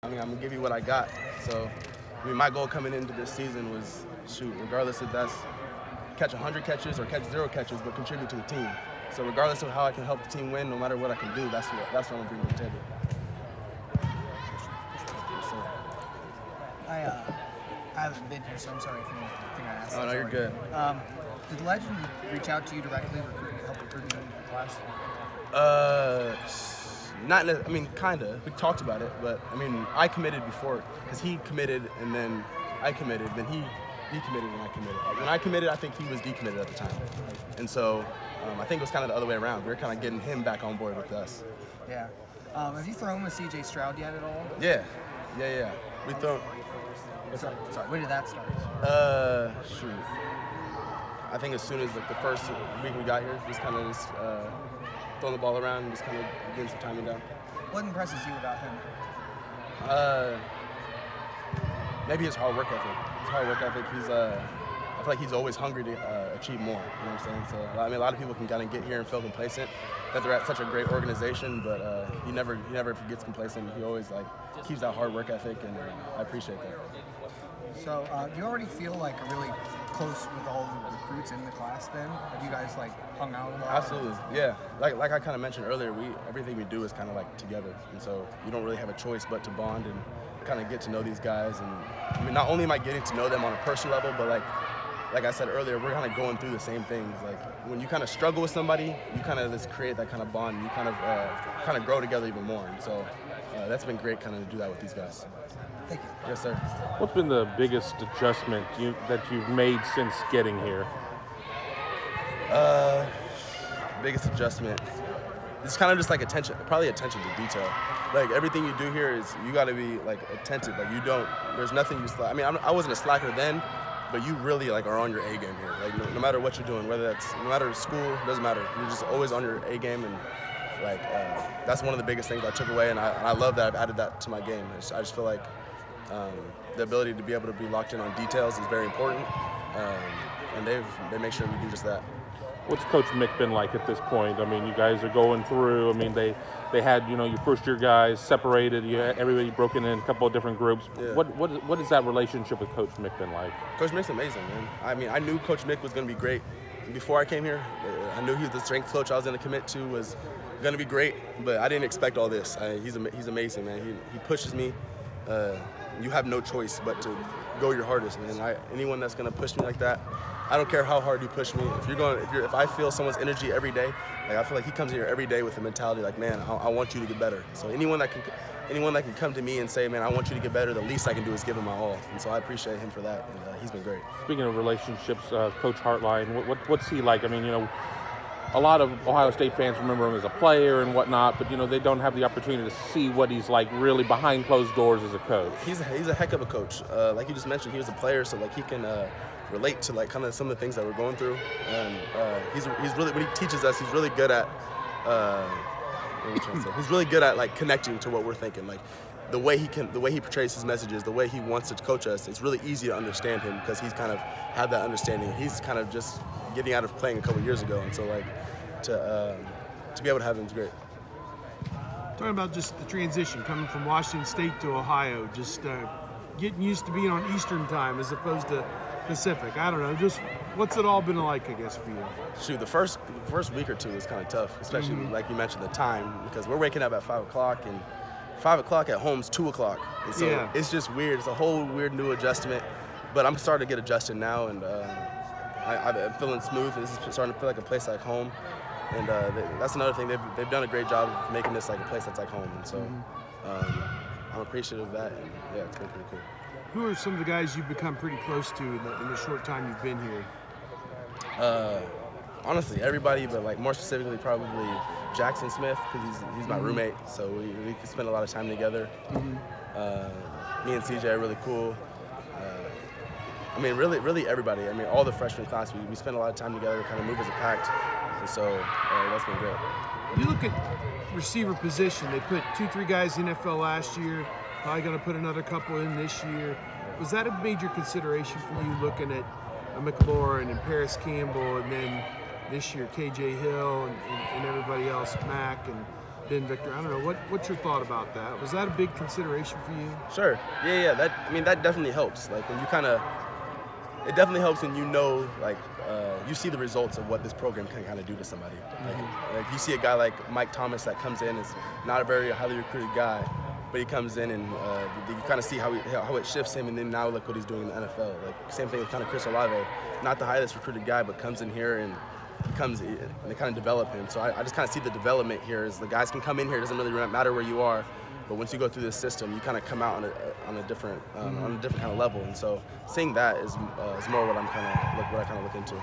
I mean, I'm going to give you what I got. So, I mean, my goal coming into this season was, shoot, regardless if that's catch 100 catches or catch 0 catches, but contribute to the team. So regardless of how I can help the team win, no matter what I can do, that's what I'm going to bring to the table. I haven't been here, so I'm sorry if you think I asked. Oh, no, you're good. Did Legend reach out to you directly, help recruit you into the class? I mean, kind of. We talked about it, but I mean, I committed before, because he committed and then I committed, then he decommitted when I committed. When I committed, I think he was decommitted at the time. And so I think it was kind of the other way around. We were kind of getting him back on board with us. Yeah. Have you thrown with C.J. Stroud yet at all? Yeah. We thrown. Sorry, when did that start? Shoot. I think as soon as like the first week we got here, just kind of throwing the ball around and just kind of getting some timing down. What impresses you about him? Maybe his hard work ethic. I feel like he's always hungry to achieve more. You know what I'm saying? So I mean, a lot of people can kind of get here and feel complacent that they're at such a great organization, but he never gets complacent. He always keeps that hard work ethic, and I appreciate that. So do you already feel like really close with all the recruits in the class then? Have you guys hung out a lot? Absolutely, yeah. Like I kind of mentioned earlier, everything we do is kind of together, and so you don't really have a choice but to bond and kind of get to know these guys. And I mean, not only am I getting to know them on a personal level, but like I said earlier, we're kind of going through the same things. When you kind of struggle with somebody, you kind of just create that kind of bond, and you kind of grow together even more. And so that's been great, kind of to do that with these guys. Thank you. Yes, sir. What's been the biggest adjustment that you've made since getting here? Biggest adjustment. It's kind of just attention to detail. Everything you do here is you got to be attentive. There's nothing you slack. I mean, I wasn't a slacker then, but you really are on your A game here. No matter what you're doing, no matter school, doesn't matter. You're just always on your A game, and that's one of the biggest things I took away, and I love that I've added that to my game. I just feel like the ability to be able to be locked in on details is very important, and they make sure we do just that. What's Coach Mick been like at this point? I mean, you guys are going through. I mean, they had your first year guys separated. You had everybody broken in a couple of different groups. Yeah. What has that relationship with Coach Mick been like? Coach Mick's amazing, man. I mean, I knew Coach Mick was going to be great before I came here. I knew the strength coach I was going to commit to was going to be great, but I didn't expect all this. He's amazing, man. He pushes me. You have no choice but to go your hardest, man. Anyone that's going to push me like that, I don't care how hard you push me. If I feel someone's energy every day, I feel like he comes here every day with a mentality man, I want you to get better. So anyone that can come to me and say, man, I want you to get better, the least I can do is give him my all. And so I appreciate him for that, and he's been great. Speaking of relationships, Coach Hartline, what's he like? I mean, a lot of Ohio State fans remember him as a player and whatnot, but they don't have the opportunity to see what he's like really behind closed doors as a coach. He's a heck of a coach. Like you just mentioned, he was a player, so he can relate to kind of some of the things that we're going through. And he's really, when he teaches us, he's really good at he's really good at connecting to what we're thinking. The way he portrays his messages, the way he wants to coach us, it's really easy to understand him because he's kind of had that understanding. He's kind of just getting out of playing a couple years ago, and so to be able to have him is great. Talking about just the transition coming from Washington State to Ohio, just getting used to being on Eastern time as opposed to Pacific. I don't know, just what's it all been like, I guess, for you? Shoot, the first week or two is kind of tough, especially like you mentioned, the time, because we're waking up at 5 o'clock, and 5 o'clock at home is 2 o'clock. And so It's just weird. It's a whole weird new adjustment, but I'm starting to get adjusted now, and I'm feeling smooth. This is starting to feel like a place like home, and that's another thing. They've done a great job of making this like a place that's like home, and so I'm appreciative of that. And yeah, it's been pretty cool. Who are some of the guys you've become pretty close to in the short time you've been here? Honestly, everybody, but more specifically probably Jackson Smith, because he's my roommate, so we spend a lot of time together. Me and CJ are really cool. I mean, really everybody. I mean, all the freshman class, we spend a lot of time together, kind of move as a pact, and so that's been great. You look at receiver position. They put 2-3 guys in the NFL last year. Probably going to put another couple in this year. Was that a major consideration for you, looking at McLaurin and Paris Campbell, and then this year KJ Hill and everybody else, Mack, and been, Victor. I don't know. What's your thought about that? Was that a big consideration for you? Sure. Yeah. That definitely helps. Like when you it definitely helps when you know, like, you see the results of what this program can kind of do to somebody. Like you see a guy like Mike Thomas that comes in, is not a very highly recruited guy, but he comes in and you kind of see how it shifts him, and then now look what he's doing in the NFL. Like same thing with kind of Chris Olave, not the highest recruited guy, but comes in here and they kind of develop him. So I just kind of see the development here. Is the guys can come in here, it doesn't really matter where you are, but once you go through this system, you kind of come out on a different kind of level. And so seeing that is more what I kind of look into.